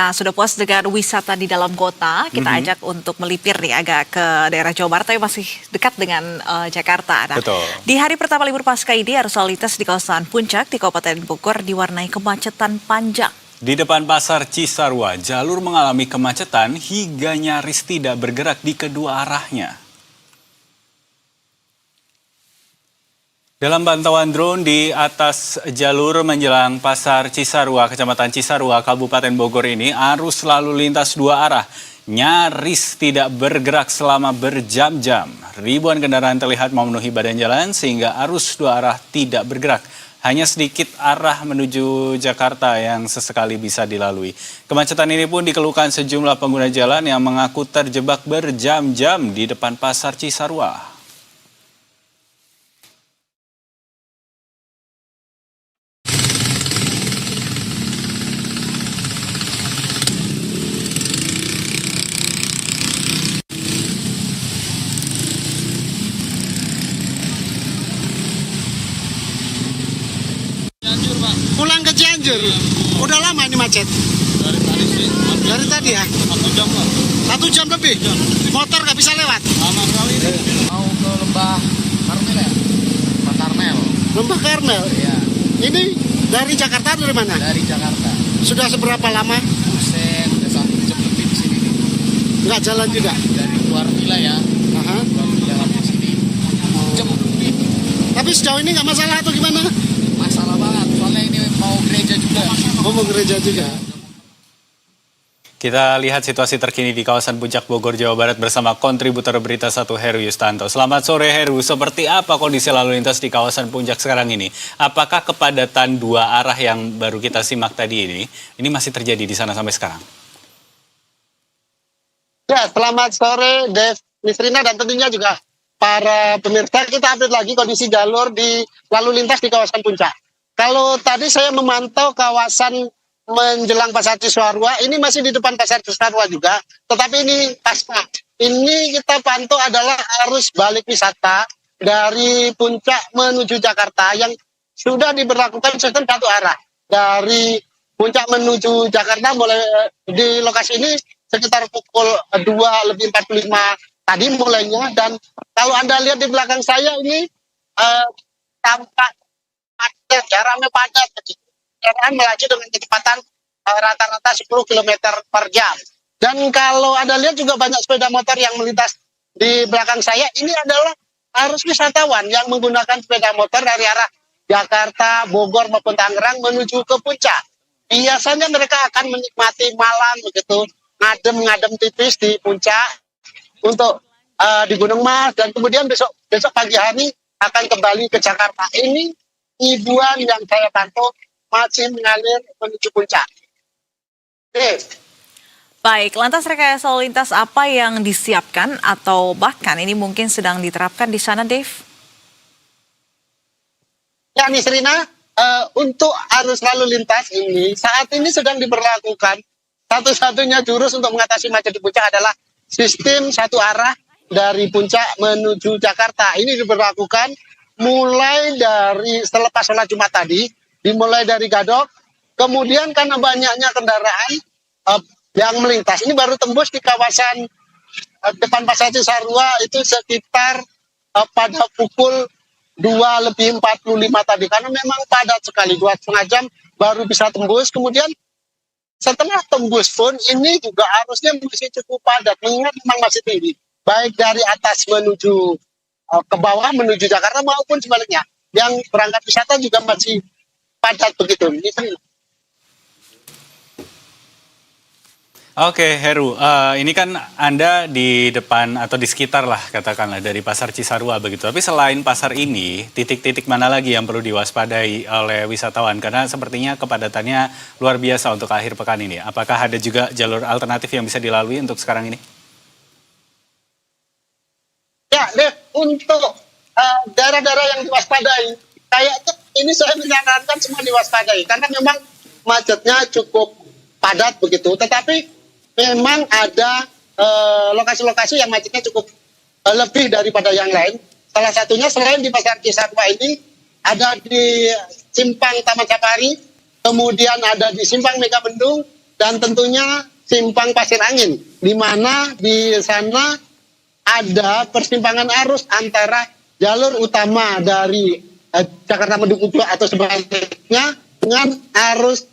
Nah, sudah puas dengan wisata di dalam kota, kita ajak untuk melipir nih agak ke daerah Jawa Barat, tapi masih dekat dengan Jakarta. Nah, Betul. di hari pertama libur pasca ini, arus lalu lintas di kawasan Puncak di Kabupaten Bogor diwarnai kemacetan panjang. Di depan pasar Cisarua, jalur mengalami kemacetan hingga nyaris tidak bergerak di kedua arahnya. Dalam pantauan drone di atas jalur menjelang pasar Cisarua, Kecamatan Cisarua, Kabupaten Bogor ini, arus lalu lintas dua arah nyaris tidak bergerak selama berjam-jam. Ribuan kendaraan terlihat memenuhi badan jalan sehingga arus dua arah tidak bergerak. Hanya sedikit arah menuju Jakarta yang sesekali bisa dilalui. Kemacetan ini pun dikeluhkan sejumlah pengguna jalan yang mengaku terjebak berjam-jam di depan pasar Cisarua. Pulang ke Cianjur, udah lama ini macet. Dari tadi sih. Dari tadi ya? 1 jam lah. 1 jam lebih? Motor nggak bisa lewat? Lama sekali ini. Mau ke Lembah Karmel ya? Lembah Karmel. Lembah Karmel? Iya. Ini dari Jakarta atau dari mana? Dari Jakarta. Sudah seberapa lama? Buset, udah 1 jam lebih di sini nih. Nggak jalan juga? Dari luar villa ya. Aha. Luar villa sampai sini. Jam lebih. Tapi sejauh ini nggak masalah atau gimana? Masalah banget, soalnya ini mau gereja juga. Oh, mau gereja juga? Kita lihat situasi terkini di kawasan Puncak Bogor, Jawa Barat bersama kontributor Berita 1 Heru Yustanto. Selamat sore Heru, seperti apa kondisi lalu lintas di kawasan Puncak sekarang ini? Apakah kepadatan dua arah yang baru kita simak tadi ini masih terjadi di sana sampai sekarang? Ya, selamat sore Dev, Nisrina, dan tentunya juga para pemirsa. Kita update lagi kondisi jalur di lalu lintas di kawasan Puncak. Kalau tadi saya memantau kawasan menjelang pasar Cisarua, ini masih di depan pasar Cisarua juga, tetapi ini pasca. Ini kita pantau adalah arus balik wisata dari Puncak menuju Jakarta yang sudah diberlakukan sistem satu arah. Dari Puncak menuju Jakarta mulai di lokasi ini sekitar pukul 2:45 tadi mulainya, dan kalau Anda lihat di belakang saya ini tampak padat, ya, ramai padat. Kendaraan melaju dengan kecepatan rata-rata 10 km per jam. Dan kalau Anda lihat juga banyak sepeda motor yang melintas di belakang saya. Ini adalah arus wisatawan yang menggunakan sepeda motor dari arah Jakarta, Bogor maupun Tangerang menuju ke Puncak. Biasanya mereka akan menikmati malam begitu, ngadem tipis di Puncak untuk di Gunung Mas, dan kemudian besok pagi hari akan kembali ke Jakarta. Ini ribuan yang saya pantau masih mengalir menuju Puncak. Oke. Baik, lantas rekayasa lalu lintas apa yang disiapkan atau bahkan ini mungkin sedang diterapkan di sana, Dave? Ya, Nisrina, untuk arus lalu lintas ini saat ini sedang diberlakukan. Satu-satunya jurus untuk mengatasi macet di Puncak adalah sistem satu arah dari Puncak menuju Jakarta. Ini diberlakukan mulai dari selepas sholat Jumat tadi, dimulai dari Gadok, kemudian karena banyaknya kendaraan yang melintas, ini baru tembus di kawasan depan pasar Cisarua itu sekitar pada pukul 2:45 tadi, karena memang padat sekali, 2,5 jam baru bisa tembus. Kemudian setelah tembus pun ini juga arusnya masih cukup padat, mengingat memang masih tinggi, baik dari atas menuju ke bawah menuju Jakarta maupun sebaliknya. Yang berangkat wisata juga masih padat begitu. Oke Heru, ini kan Anda di depan atau di sekitar lah katakanlah dari pasar Cisarua begitu. Tapi selain pasar ini, titik-titik mana lagi yang perlu diwaspadai oleh wisatawan? Karena sepertinya kepadatannya luar biasa untuk akhir pekan ini. Apakah ada juga jalur alternatif yang bisa dilalui untuk sekarang ini? Ya, Dev, untuk daerah-daerah yang diwaspadai, kayaknya ini saya menyarankan semua diwaspadai. Karena memang macetnya cukup padat begitu, tetapi memang ada lokasi-lokasi yang macetnya cukup lebih daripada yang lain. Salah satunya selain di pasar Cisarua ini, ada di Simpang Taman Safari, kemudian ada di Simpang Megabendung, dan tentunya simpang Pasir Angin, di mana di sana ada persimpangan arus antara jalur utama dari Jakarta Mendukung atau sebaliknya dengan arus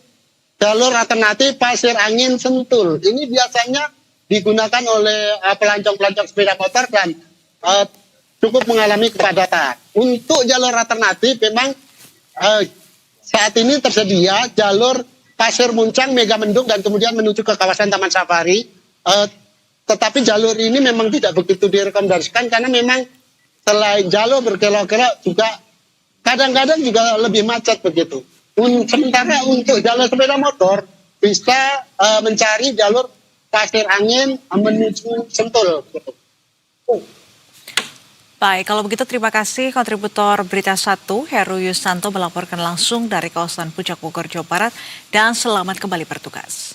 jalur alternatif Pasir Angin Sentul. Ini biasanya digunakan oleh pelancong-pelancong sepeda motor dan cukup mengalami kepadatan. Untuk jalur alternatif memang saat ini tersedia jalur Pasir Muncang, Megamendung, dan kemudian menuju ke kawasan Taman Safari. Tetapi jalur ini memang tidak begitu direkomendasikan karena memang selain jalur berkelok-kelok juga kadang-kadang juga lebih macet begitu. Sementara untuk jalur sepeda motor bisa mencari jalur Pasir Angin menuju Sentul. Gitu. Baik, kalau begitu terima kasih kontributor Berita 1 Heru Yusanto melaporkan langsung dari kawasan Puncak Bogor, Jawa Barat, dan selamat kembali bertugas.